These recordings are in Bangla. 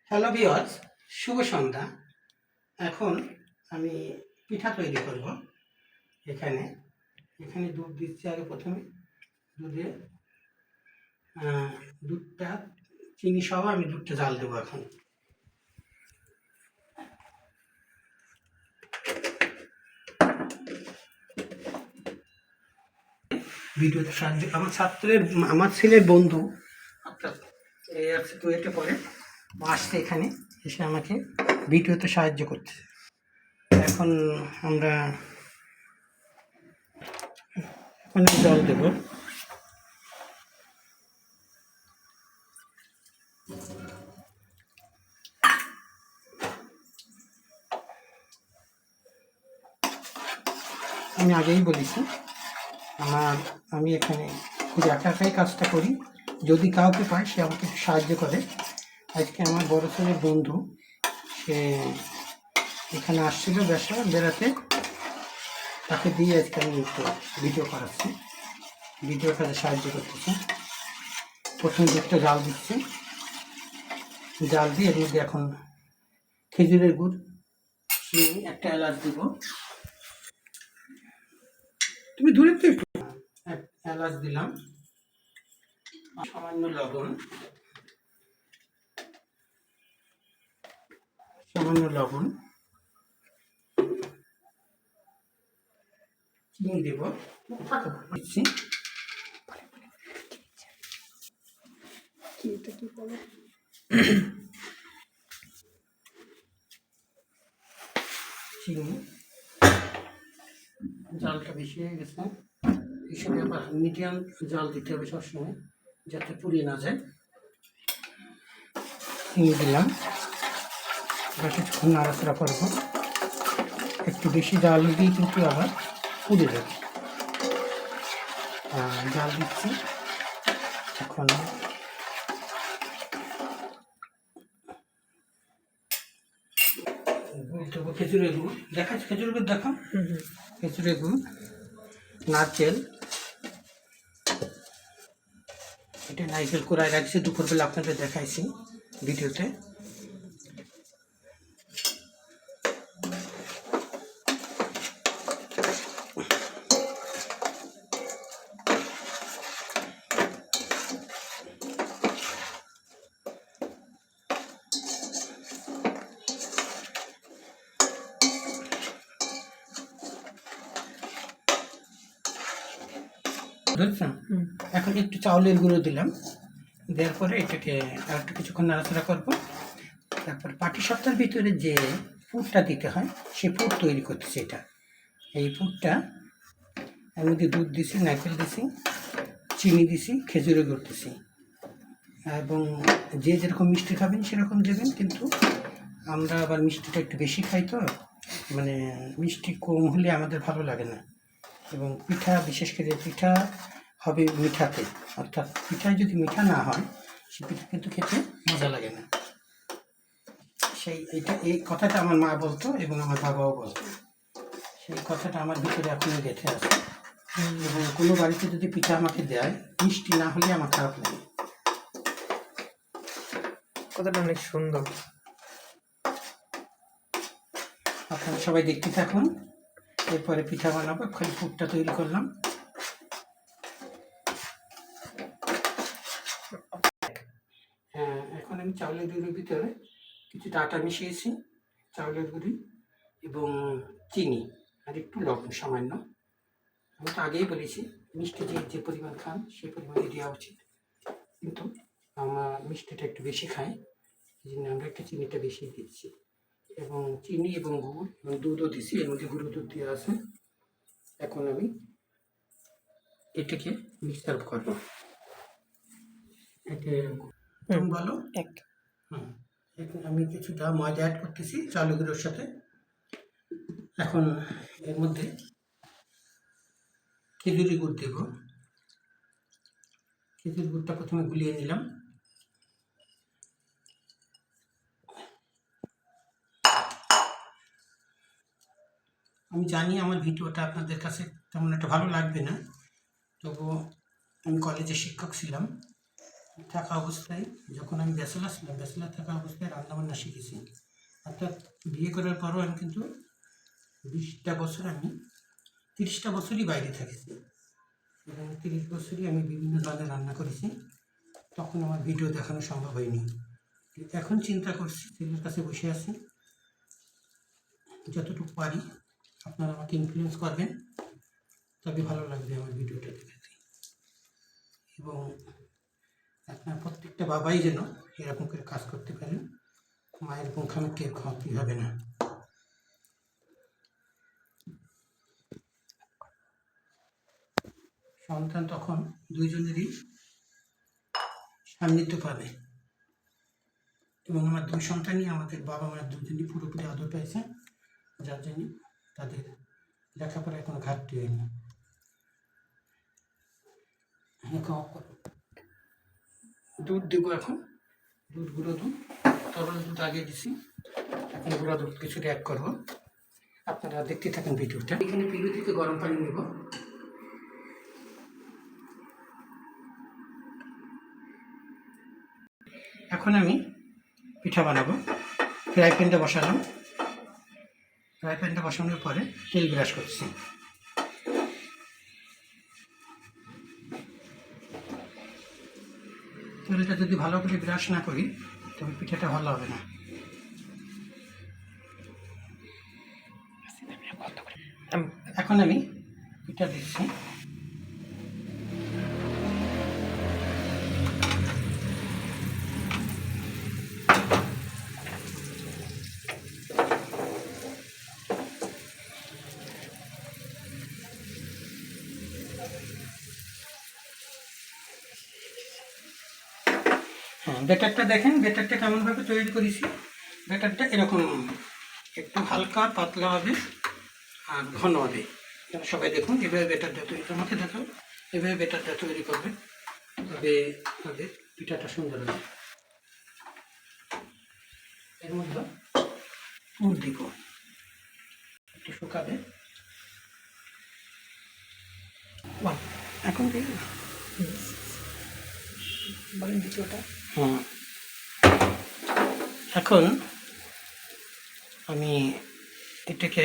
হ্যালো ভিউয়ার্স, শুভ সন্ধ্যা। এখন আমি পিঠা তৈরি করব। এখানে এখানে দুধ দিচ্ছি। আগে প্রথমে দুধে দুধটা চিনি সহ আমি দুধটা জাল দেবো। এখন ভিডিওতে সাহায্য আমার ছেলের বন্ধু অর্থাৎ এই আছে কুয়েটে পড়ে, আসছে এখানে এসে আমাকে ভিডিওতে সাহায্য করছে। এখন আমরা জল দেব। আমি আগেই বলেছি আমি এখানে একা একাই কাজটা করি। যদি কাউকে পাই সে আমাকে একটু সাহায্য করে। আজকে আমার বড় ছেলের বন্ধু, সে এখানে আসছিল বেড়াতে, তাকে দিয়ে আজকে আমি একটু ভিডিও করাচ্ছি, ভিডিও কাজে সাহায্য করতেছি। প্রথমে দুধটা জাল দিচ্ছি, জাল দিয়ে এর মধ্যে এখন খেজুরের গুড়, চিনি, একটা এলাচ দিব। তুমি দূরে তো একটু এলাচ দিলাম, সামান্য লবণ, চিনি দেব, দিচ্ছি। চিনি, জালটা বেশি হয়ে গেছে, হিসেবে আবার মিডিয়াম জাল দিতে হবে সবসময়, যাতে পুড়িয়ে না যায়। চিনি দিলাম, কিছুক্ষণ নাড়াচাড়া করবো। একটু বেশি জাল দিয়ে কিন্তু আবার পুড়ে যাবে। জাল দিচ্ছি এখন। গুড় দেবো, খেজুরের গুড় দেখাচ্ছি, খেজুরের গুড় দেখো, খেজুরের গুড়, নারকেল, এটা নারকেল কোড়ায় রাখছি, দুপুরবেলা আপনাদের দেখাইছি ভিডিওতে। ধরছেন? এখন একটু চাউলের গুঁড়ো দিলাম, দেওয়ার পরে এটাকে আর একটু কিছুক্ষণ নাড়াচাড়া করবো। তারপর পাটিসাপটার ভিতরে যে পুরটা দিতে হয় সেই পুর তৈরি করতেছি। এই পুরটা এর মধ্যে দুধ দিছি, নারকেল দিছি, চিনি দিছি, খেজুরে গুড় দিছি, এবং যে যেরকম মিষ্টি খাবেন সেরকম দেবেন। কিন্তু আমরা আবার মিষ্টিটা একটু বেশি খাই, তো মানে মিষ্টি কম হলে আমাদের ভালো লাগে না। এবং পিঠা, বিশেষ করে পিঠা হবে মিঠাতে, অর্থাৎ পিঠায় যদি মিঠা না হয় সে পিঠা কিন্তু খেতে মজা লাগে না। এই কথাটা আমার মা বলতো এবং আমার বাবাও বলতো। সেই কথাটা আমার ভিতরে এখনো গেঁথে আছে। এবং কোনো বাড়িতে যদি পিঠা আমাকে দেয়, মিষ্টি না হলে আমার খারাপ লাগে। কথাটা অনেক সুন্দর। আপনারা সবাই দেখতে থাকুন, এরপরে পিঠা বানাবো। খালি পুরটা তৈরি করলাম। হ্যাঁ, এখন আমি চাউলের গুঁড়ির ভিতরে কিছুটা আটা মিশিয়েছি, চাউলের গুঁড়ি এবং চিনি আর একটু লবণ সামান্য। আমি তো আগেই বলেছি মিষ্টি যে পরিমাণ খান সেই পরিমাণে দেওয়া উচিত, কিন্তু আমার মিষ্টিটা একটু বেশি খাই, এই জন্য আমরা একটু চিনিটা বেশি দিচ্ছি। এবং চিনি এবং গুড় এবং দুধও দিচ্ছি, এর মধ্যে গুঁড়ো দুধ দেওয়া আছে। এখন আমি এটাকে মিক্সার করবো। বলো এখন আমি কিছুটা ময়দা অ্যাড করতেছি চালের গুঁড়োর সাথে। এখন এর মধ্যে খেজুরি গুড় দেব। খেজুর গুড়টা প্রথমে গুলিয়ে নিলাম। আমি জানি আমার ভিডিওটা আপনাদের কাছে তেমন একটা ভালো লাগবে না, তবুও আমি কলেজে শিক্ষক ছিলাম, থাকা অবস্থায় যখন আমি ব্যাচেলার ছিলাম, ব্যাচেলার থাকা অবস্থায় রান্নাবান্না শিখেছি। অর্থাৎ বিয়ে করার পরও আমি কিন্তু 20টা বছর আমি 30টা বছরই বাইরে থেকেছি এবং 30 বছরই আমি বিভিন্ন ধরনের রান্না করেছি। তখন আমার ভিডিও দেখানো সম্ভব হয়নি। কিন্তু এখন চিন্তা করছি, ছেলের কাছে বসে আছি, যতটুকু পারি আপনারা আমাকে ইনফ্লুয়েন্স করবেন, তবে ভালো লাগবে আমার ভিডিওটা দেখতে। এবং আপনার প্রত্যেকটা বাবাই যেন এরকম করে কাজ করতে পারেন, মায়ের মুখামুখি ক্ষতি হবে না। সন্তান তখন দুইজনেরই সান্নিধ্য পাবে এবং আমার দুই সন্তানই আমাদের বাবা মায়ের দুজনই পুরোপুরি আদর পেয়েছে, যার জন্য তাদের লেখাপড়ায় কোনো ঘাটতি হয়নি। দুধ দেবো এখন, দুধ গুঁড়ো দুধ, তরল দুধ আগে দিছি, এখন গুঁড়ো দুধ কিছুটা অ্যাড করবো। আপনারা দেখতে থাকেন ভিডিওটা। এখানে পিলু থেকে গরম পানি নেব। এখন আমি পিঠা বানাবো। ফ্রাই প্যানটা বসালাম, ফ্রাই প্যানটা বসানোর পরে তেল ব্রাশ করছি। তেলটা যদি ভালো করে ব্রাশ না করি তবে পিঠাটা ভালো হবে না। এখন আমি পিঠা দিচ্ছি। হ্যাঁ, ব্যাটারটা দেখেন, ব্যাটারটা কেমনভাবে তৈরি করেছি। ব্যাটারটা এরকম একটু হালকা পাতলা হবে আর ঘন হবে। সবাই দেখুন, এভাবে ব্যাটারটা তৈরি, আমাকে দেখো এভাবে ব্যাটারটা তৈরি করবে, তবে আমাদের পিঠাটা সুন্দর হবে। এর মধ্যে পুর দিব, একটু শুকাবে। এখন দিয়ে বলেন দ্বিতীয়টা। হ্যাঁ, এখন আমি এটাকে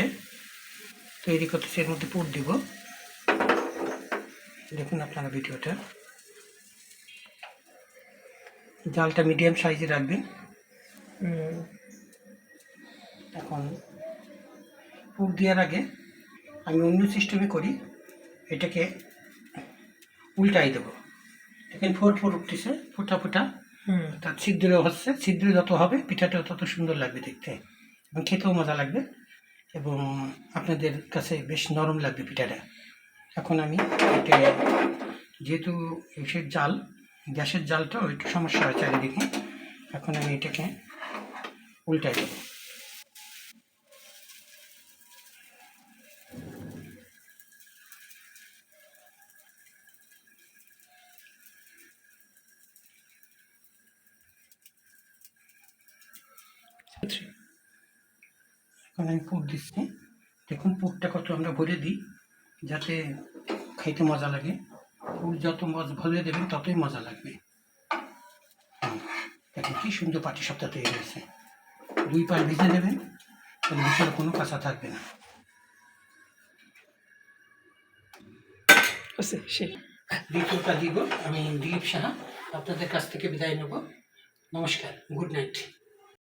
তৈরি করতেছি, এর মধ্যে পুর দিব। দেখুন আপনারা ভিডিওটা, জালটা মিডিয়াম সাইজে রাখবেন। এখন পুর দেওয়ার আগে আমি অন্য সিস্টেমে করি, এটাকে উল্টাই দেবো। দেখেন ফোর ফোর উঠতেছে, ফোটা ফোটা, তার ছিদ্র হচ্ছে। ছিদ্র যত হবে পিঠাটাও তত সুন্দর লাগবে দেখতে এবং খেতেও মজা লাগবে এবং আপনাদের কাছে বেশ নরম লাগবে পিঠাটা। এখন আমি এটা, যেহেতু এসের জাল, গ্যাসের জালটাও একটু সমস্যা হয় চারিদিকে, এখন আমি এটাকে উল্টাই দেবো। এখন আমি পুর দিচ্ছি। দেখুন পুরটা কত আমরা ভরে দিই যাতে খাইতে মজা লাগে। পুর যত ভরে দেবেন ততই মজা লাগবে। দেখুন কি সুন্দর পাটিসাপটা তৈরি হয়েছে। 2 পাল ভিজে দেবেন, তাহলে ভিতরে কোনো কাঁচা থাকবে না। দ্বিতীয়টা দিব। আমি দিলীপ সাহা আপনাদের কাছ থেকে বিদায় নেব। নমস্কার, গুড নাইট।